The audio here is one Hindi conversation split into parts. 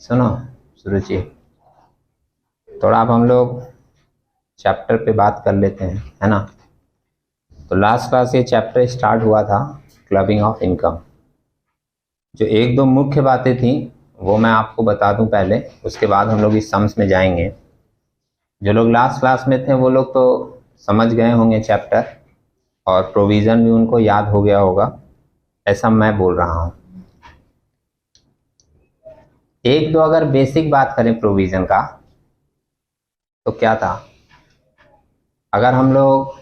सुनो सुरुचि, थोड़ा अब हम लोग चैप्टर पे बात कर लेते हैं, है ना। तो लास्ट क्लास ये चैप्टर स्टार्ट हुआ था क्लबिंग ऑफ इनकम। जो एक दो मुख्य बातें थी वो मैं आपको बता दूं पहले, उसके बाद हम लोग इस सम्स में जाएंगे। जो लोग लास्ट क्लास में थे वो लोग तो समझ गए होंगे चैप्टर, और प्रोविज़न भी उनको याद हो गया होगा, ऐसा मैं बोल रहा हूँ। एक दो अगर बेसिक बात करें प्रोविज़न का तो क्या था, अगर हम लोग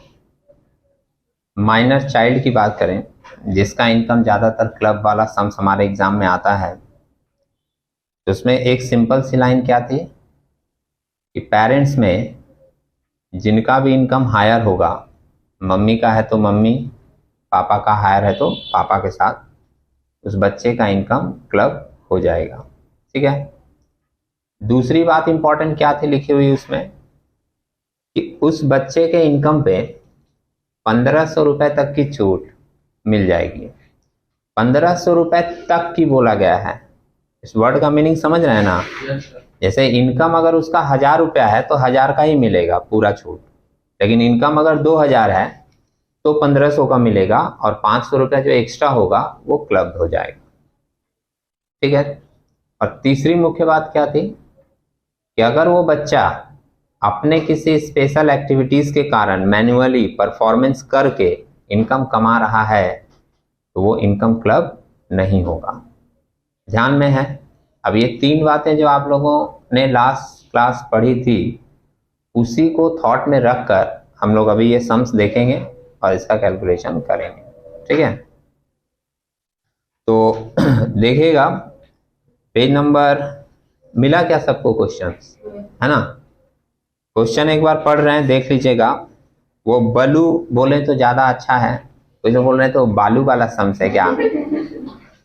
माइनर चाइल्ड की बात करें जिसका इनकम ज़्यादातर क्लब वाला सम्स हमारे एग्जाम में आता है, तो उसमें एक सिंपल सी लाइन क्या थी कि पेरेंट्स में जिनका भी इनकम हायर होगा, मम्मी का है तो मम्मी, पापा का हायर है तो पापा के साथ उस बच्चे का इनकम क्लब हो जाएगा। ठीक है। दूसरी बात इंपॉर्टेंट क्या थी लिखी हुई उसमें कि उस बच्चे के इनकम पे 1500 रुपए तक की छूट मिल जाएगी। 1500 रुपए तक की बोला गया है, इस वर्ड का मीनिंग समझ रहे हैं ना। जैसे इनकम अगर उसका 1000 रुपया है तो 1000 का ही मिलेगा पूरा छूट, लेकिन इनकम अगर 2000 है तो 1500 का मिलेगा और 500 रुपया जो एक्स्ट्रा होगा वो क्लब हो जाएगा। ठीक है। और तीसरी मुख्य बात क्या थी कि अगर वो बच्चा अपने किसी स्पेशल एक्टिविटीज के कारण मैन्युअली परफॉर्मेंस करके इनकम कमा रहा है तो वो इनकम क्लब नहीं होगा। ध्यान में है। अब ये तीन बातें जो आप लोगों ने लास्ट क्लास पढ़ी थी उसी को थॉट में रखकर हम लोग अभी ये सम्स देखेंगे और इसका कैलकुलेशन करेंगे। ठीक है। तो देखिएगा पेज नंबर मिला क्या सबको क्वेश्चंस, है ना। क्वेश्चन एक बार पढ़ रहे हैं, देख लीजिएगा। वो बलू बोले तो ज्यादा अच्छा है, कोई तो बोल रहे हैं तो बालू वाला सम्स है क्या,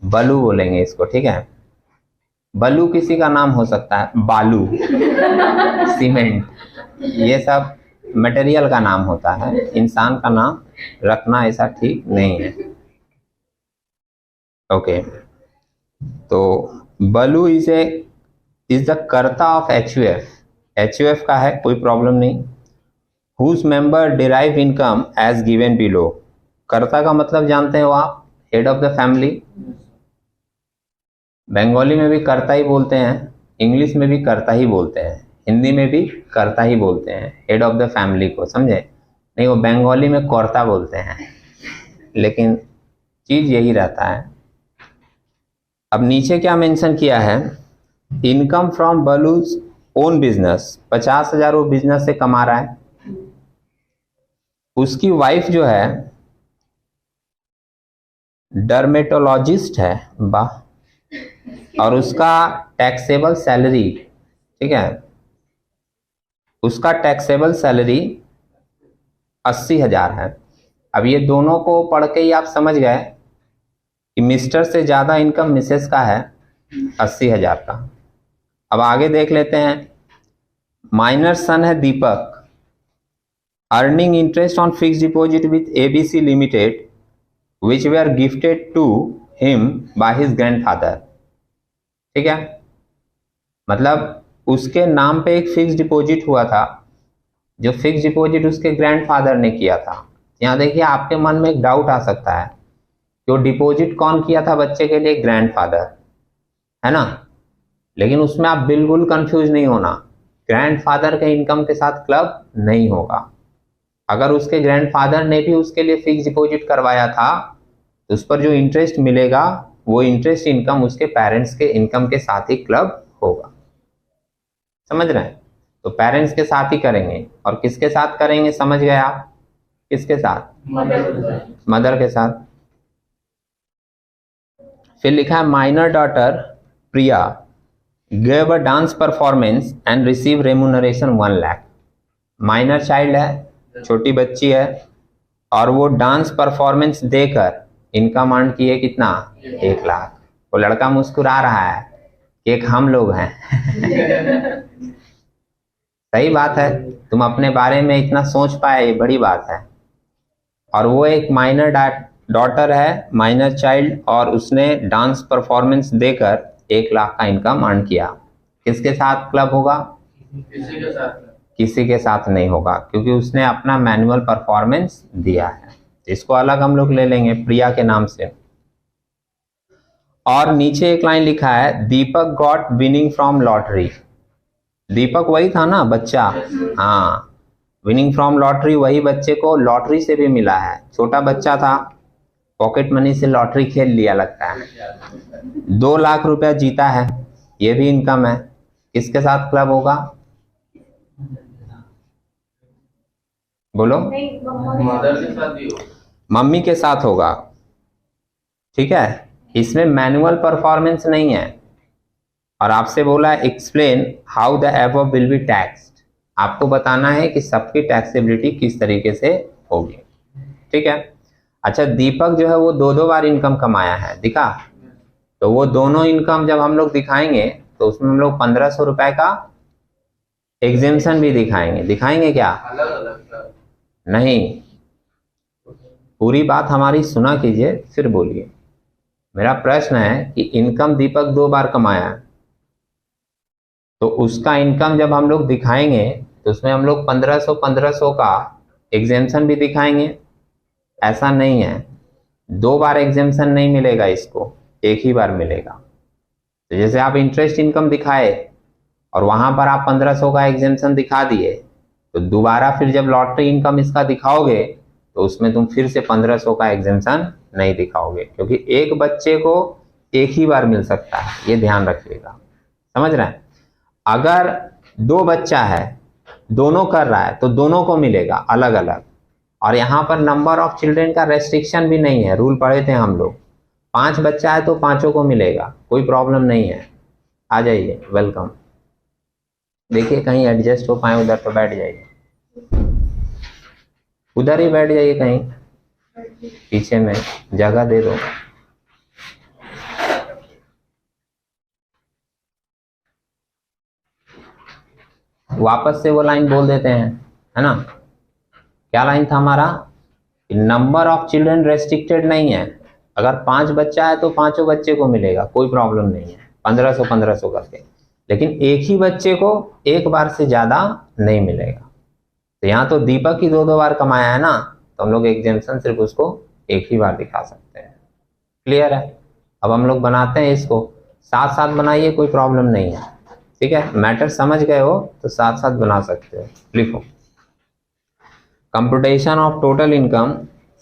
बलू बोलेंगे इसको। ठीक है। बलू किसी का नाम हो सकता है, बालू, सीमेंट, ये सब मटेरियल का नाम होता है, इंसान का नाम रखना ऐसा ठीक नहीं है। ओके। तो Ballu is the karta of HUF। HUF का है, कोई प्रॉब्लम नहीं। Whose member derive income as given below. कर्ता का मतलब जानते हो आप, head of the family. Bengali में भी कर्ता ही बोलते हैं, इंग्लिश में भी कर्ता ही बोलते हैं, हिंदी में भी कर्ता ही बोलते हैं, हेड ऑफ द फैमिली को, समझे नहीं। वो बंगाली में कर्ता बोलते हैं, लेकिन चीज यही रहता है। अब नीचे क्या मेंशन किया है, income from Baluj own business, 50,000 वो बिजनेस से कमा रहा है। उसकी वाइफ जो है डर्मेटोलॉजिस्ट है, वाह, और उसका टैक्सेबल सैलरी, ठीक है, उसका टैक्सेबल सैलरी 80,000 है। अब ये दोनों को पढ़ के ही आप समझ गए कि मिस्टर से ज्यादा इनकम मिसेस का है 80,000 का। अब आगे देख लेते हैं। माइनर सन है Deepak, earning interest on fix deposit with ABC limited which we are gifted to him by his grandfather. ठीक है। मतलब उसके नाम पे एक फिक्स डिपॉजिट हुआ था, जो फिक्स डिपॉजिट उसके ग्रैंडफादर ने किया था। यहाँ देखिए आपके मन में एक डाउट आ सकता है कि वो डिपॉजिट कौन किया था बच्चे के लिए, ग्रैंडफादर, है ना। लेकिन उसमें आप बिल्कुल कंफ्यूज नहीं होना, ग्रैंडफादर के इनकम के साथ क्लब नहीं होगा। अगर उसके ग्रैंडफादर ने भी उसके लिए फिक्स डिपॉजिट करवाया था तो उस पर जो इंटरेस्ट मिलेगा वो इंटरेस्ट इनकम उसके पेरेंट्स के इनकम के साथ ही क्लब होगा। समझ रहे हैं। तो पेरेंट्स के साथ ही करेंगे, और किसके साथ करेंगे समझ गए आप, किसके साथ, मदर के साथ। फिर लिखा है minor daughter Priya gave a dance performance and receive remuneration 1 lakh. Minor child है, छोटी बच्ची है, और वो डांस परफॉर्मेंस देकर इनकम अर्न किए कितना, 1 लाख। वो लड़का मुस्कुरा रहा है कि एक हम लोग हैं। सही बात है, तुम अपने बारे में इतना सोच पाए, ये बड़ी बात है। और वो एक माइनर डॉटर है, माइनर चाइल्ड, और उसने डांस परफॉर्मेंस देकर 1 लाख का इनकम अर्न किया। किसके साथ क्लब होगा? किसी के साथ किसी के साथ नहीं होगा, क्योंकि उसने अपना मैनुअल परफॉर्मेंस दिया है। इसको अलग हम लोग ले लेंगे प्रिया के नाम से। और नीचे एक लाइन लिखा है, दीपक गॉट विनिंग फ्रॉम लॉटरी। दीपक वही था ना बच्चा? हाँ, विनिंग फ्रॉम लॉटरी, वही बच्चे को लॉटरी से भी मिला है। छोटा बच्चा था, पॉकेट मनी से लॉटरी खेल लिया लगता है, 2 लाख रुपया जीता है, ये भी इनकम है। किसके साथ क्लब होगा? बोलो। मदर के साथ भी हो, मम्मी के साथ होगा। ठीक है, इसमें मैनुअल परफॉर्मेंस नहीं है। और आपसे बोला explain how the above will be taxed, आपको बताना है कि सबकी टैक्सेबिलिटी किस तरीके से होगी। ठीक है। अच्छा, दीपक जो है वो 2-2 बार इनकम कमाया है, दिखा? तो वो दोनों इनकम जब हम लोग दिखाएंगे तो उसमें हम लोग 1500 रुपए का एग्जेम्पशन भी दिखाएंगे। दिखाएंगे क्या? अलग अलग नहीं, पूरी बात हमारी सुना कीजिए फिर बोलिए। मेरा प्रश्न है कि इनकम दीपक 2 बार कमाया है, तो उसका इनकम जब हम लोग दिखाएंगे तो उसमें हम लोग 1500 का एग्जेम्पशन भी दिखाएंगे। ऐसा नहीं है, 2 बार एग्जेम्पशन नहीं मिलेगा इसको, एक ही बार मिलेगा। तो जैसे आप इंटरेस्ट इनकम दिखाए और वहां पर आप 1500 का एग्जेम्पशन दिखा दिए, तो दोबारा फिर जब लॉटरी इनकम इसका दिखाओगे तो उसमें तुम फिर से 1500 का एग्जेम्पशन नहीं दिखाओगे, क्योंकि एक बच्चे को एक ही बार मिल सकता है, ये ध्यान रखिएगा। समझ रहे हैं? अगर 2 बच्चा है, दोनों कर रहा है, तो दोनों को मिलेगा अलग अलग। और यहाँ पर नंबर ऑफ चिल्ड्रेन का रेस्ट्रिक्शन भी नहीं है, रूल पढ़े थे हम लोग। 5 बच्चा है तो 5 को मिलेगा, कोई प्रॉब्लम नहीं है। आ जाइए, वेलकम। देखिए कहीं एडजस्ट हो पाए उधर तो बैठ जाइए, उधर ही बैठ जाइए, कहीं पीछे में जगह दे दो। वापस से वो लाइन बोल देते हैं, है ना? क्या लाइन था हमारा? नंबर ऑफ चिल्ड्रन रेस्ट्रिक्टेड नहीं है। अगर 5 बच्चा है तो 5 बच्चे को मिलेगा, कोई प्रॉब्लम नहीं है, 1500 करके। लेकिन एक ही बच्चे को एक बार से ज्यादा नहीं मिलेगा। तो यहाँ तो दीपक ही 2-2 बार कमाया है ना, तो हम लोग एग्जेम्पशन सिर्फ उसको एक ही बार दिखा सकते हैं। क्लियर है? अब हम लोग बनाते हैं इसको, साथ साथ बनाइए, कोई प्रॉब्लम नहीं है। ठीक है, मैटर समझ गए हो तो साथ साथ बना सकते हो। लिखो, computation of total income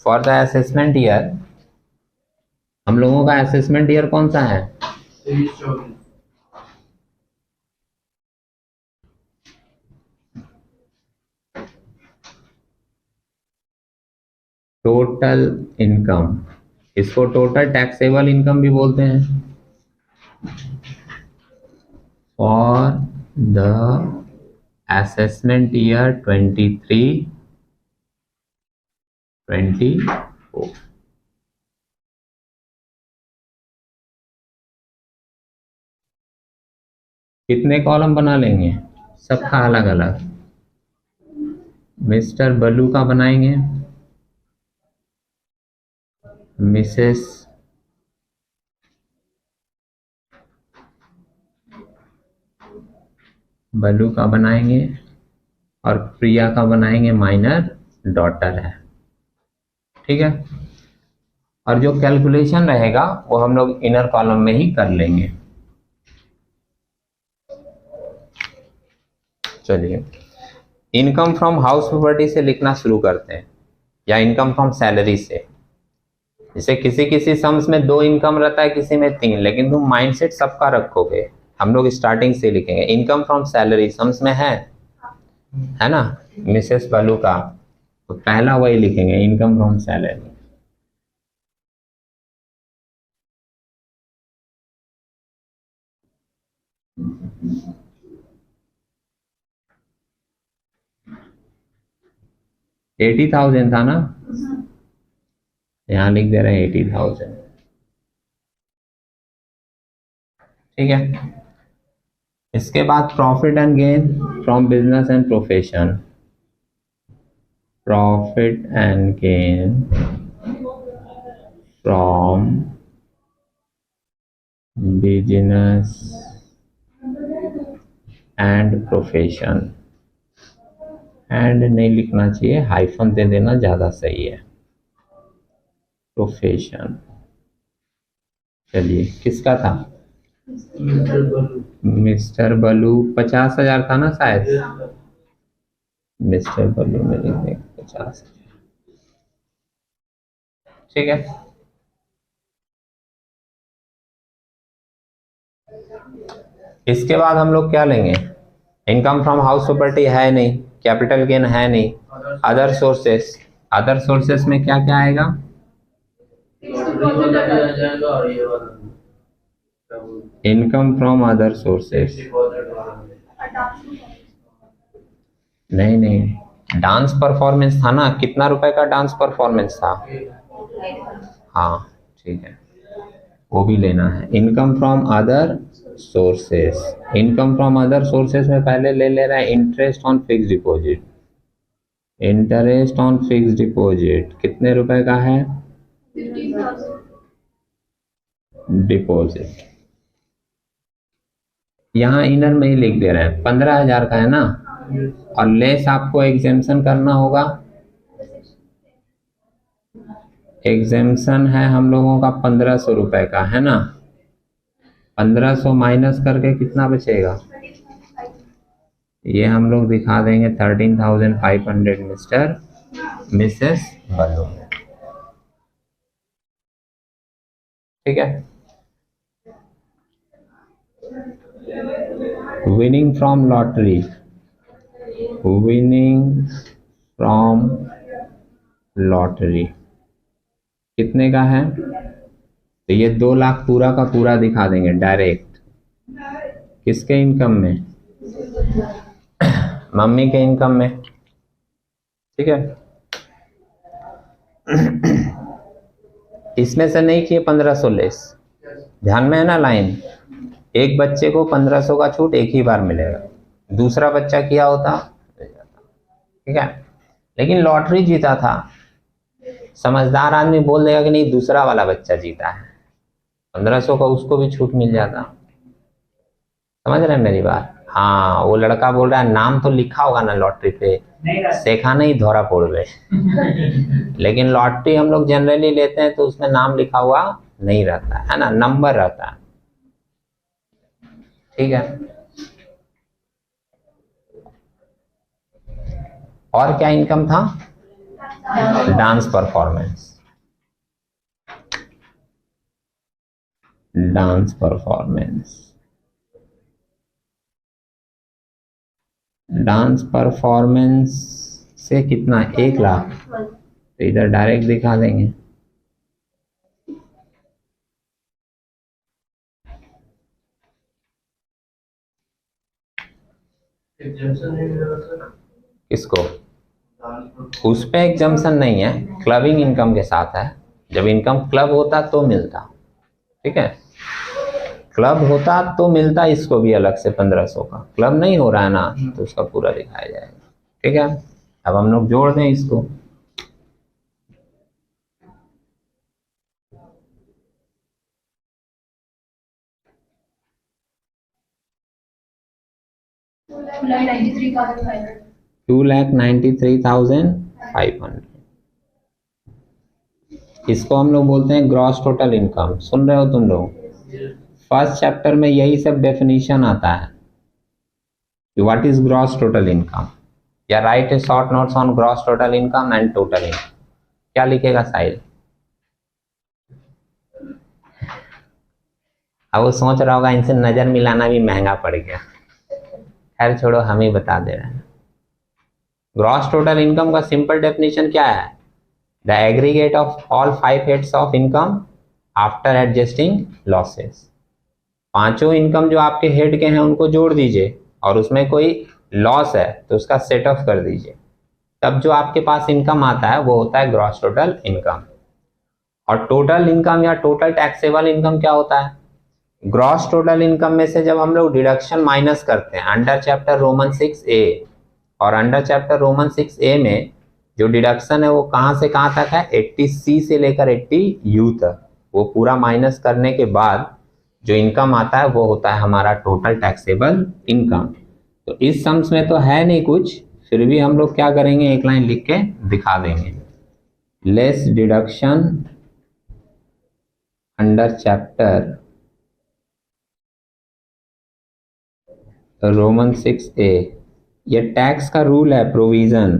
for the assessment year. हम लोगों का असेसमेंट ईयर कौन सा है? 23-24। टोटल इनकम, इसको टोटल टैक्सेबल इनकम भी बोलते हैं। For the assessment year 23-24। कितने कॉलम बना लेंगे? सबका अलग अलग। मिस्टर बल्लू का बनाएंगे, मिसेस बल्लू का बनाएंगे, और प्रिया का बनाएंगे, माइनर डॉटर है। ठीक है, और जो कैलकुलेशन रहेगा वो हम लोग इनर कॉलम में ही कर लेंगे। चलिए, इनकम फ्रॉम हाउस प्रॉपर्टी से लिखना शुरू करते हैं, या इनकम फ्रॉम सैलरी से। जैसे किसी किसी सम्स में 2 इनकम रहता है, किसी में 3, लेकिन तुम माइंडसेट सबका रखोगे। हम लोग स्टार्टिंग से लिखेंगे इनकम फ्रॉम सैलरी, सम्स में है ना, मिसेस बालू का, तो पहला वही लिखेंगे, इनकम फ्रॉम सैलरी। $80,000 था ना, यहां लिख दे रहे हैं 80,000। ठीक है, इसके बाद profit and gain from business and profession. Profit and gain from business and profession, and नहीं लिखना चाहिए, हाइफन दे देना ज़्यादा सही है, प्रोफेशन। चलिए किसका था? मिस्टर बलू। 50,000 था ना शायद। मिस्टर बलू में लिख देंगे 50,000। ठीक है, इसके बाद हम लोग क्या लेंगे? इनकम फ्रॉम हाउस प्रॉपर्टी है नहीं, कैपिटल गेन है नहीं, अदर सोर्सेस। अदर सोर्सेस में क्या क्या आएगा? Income from other sources. नहीं नहीं, डांस परफॉर्मेंस था ना, कितना रुपए का डांस परफॉर्मेंस था? हाँ ठीक है, वो भी लेना है। Income from other sources, income from other sources में पहले ले रहा है interest on fix deposit. Interest on fix deposit कितने रुपए का है? डिपॉजिट यहाँ इनर में ही लिख दे रहे हैं, 15,000 का है ना, और लेस आपको एग्जेम्पशन करना होगा। एग्जेम्पशन है हम लोगों का 1,500 रुपए का, है ना। 1,500 माइनस करके कितना बचेगा? ये हम लोग दिखा देंगे 13,500 मिस्टर मिसेस बलू। ठीक है, winning from lottery, winning from lottery कितने का है? तो ये 2 लाख पूरा का पूरा दिखा देंगे डायरेक्ट। किसके इनकम में? मम्मी के इनकम में। ठीक है, इसमें से नहीं किए 1,500 लेस, ध्यान में है ना लाइन। एक बच्चे को 1,500 का छूट एक ही बार मिलेगा, दूसरा बच्चा किया होता। ठीक है, लेकिन लॉटरी जीता था, समझदार आदमी बोल देगा कि नहीं दूसरा वाला बच्चा जीता है, 1,500 का उसको भी छूट मिल जाता। समझ रहे हैं मेरी बात? हाँ, वो लड़का बोल रहा है नाम तो लिखा होगा ना लॉटरी पे, सेखा नहीं धोरा पोड़ रहे। लेकिन लॉटरी हम लोग जनरली लेते हैं तो उसमें नाम लिखा हुआ नहीं रहता है ना, नंबर रहता है। ठीक है, और क्या इनकम था? Dance performance. Dance performance, dance performance से कितना? 1 लाख। तो इधर डायरेक्ट दिखा देंगे। किसको? उस पे एग्जाम्पशन नहीं है, क्लबिंग इनकम के साथ है। जब इनकम क्लब होता तो मिलता। ठीक है, क्लब होता तो मिलता इसको भी अलग से 1,500 का। क्लब नहीं हो रहा है ना, तो उसका पूरा दिखाया जाएगा। ठीक है, अब हम लोग जोड़ दें इसको। $2,93,500। इसको हम लोग बोलते हैं ग्रॉस टोटल इनकम। सुन रहे हो तुम लोग? फर्स्ट चैप्टर में यही सब डेफिनेशन आता है, what is gross total income, या write a short notes on gross total income and total income. क्या लिखेगा साहिल? अब वो सोच रहा होगा इनसे नजर मिलाना भी महंगा पड़ गया। खैर छोड़ो, हम ही बता दे रहे हैं। ग्रॉस टोटल इनकम का सिंपल डेफिनेशन क्या है? The aggregate of all 5 heads of income after adjusting losses. पांचों इनकम जो आपके हेड के हैं उनको जोड़ दीजिए, और उसमें कोई लॉस है तो उसका सेट ऑफ कर दीजिए, तब जो आपके पास इनकम आता है वो होता है ग्रॉस टोटल इनकम। और टोटल इनकम या टोटल टैक्सेबल इनकम क्या होता है? ग्रॉस टोटल इनकम में से जब हम लोग डिडक्शन माइनस करते हैं अंडर चैप्टर रोमन 6A, और अंडर चैप्टर रोमन 6A में जो डिडक्शन है वो कहाँ से कहाँ तक है? 80C से लेकर 80U तक। वो पूरा माइनस करने के बाद जो इनकम आता है वो होता है हमारा टोटल टैक्सेबल इनकम। तो इस सम्स में तो है नहीं कुछ, फिर भी हम लोग क्या करेंगे, एक लाइन लिख के दिखा देंगे। Less deduction under chapter Roman 6A, ये टैक्स का रूल है, प्रोविजन।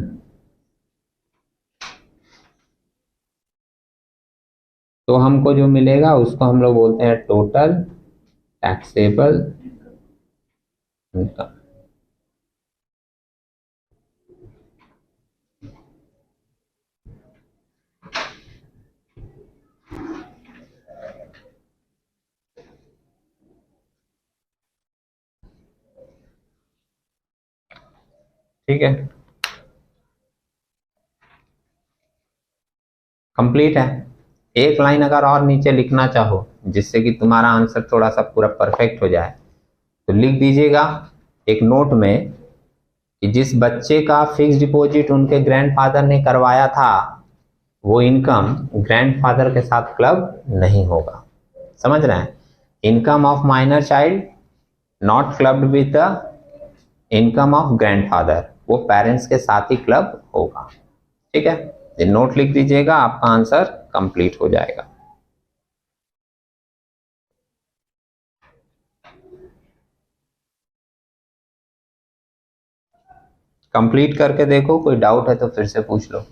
तो हमको जो मिलेगा उसको हम लोग बोलते हैं टोटल टैक्सेबल इनकम। ठीक है, कंप्लीट है। एक लाइन अगर और नीचे लिखना चाहो जिससे कि तुम्हारा आंसर थोड़ा सा पूरा परफेक्ट हो जाए, तो लिख दीजिएगा एक नोट में कि जिस बच्चे का फिक्स डिपॉजिट उनके ग्रैंडफादर ने करवाया था वो इनकम ग्रैंडफादर के साथ क्लब नहीं होगा। समझ रहे हैं? Income of minor child not clubbed with the income of grandfather, वो पेरेंट्स के साथ ही क्लब होगा। ठीक है, ये नोट लिख दीजिएगा, आपका आंसर कंप्लीट हो जाएगा। कंप्लीट करके देखो, कोई डाउट है तो फिर से पूछ लो।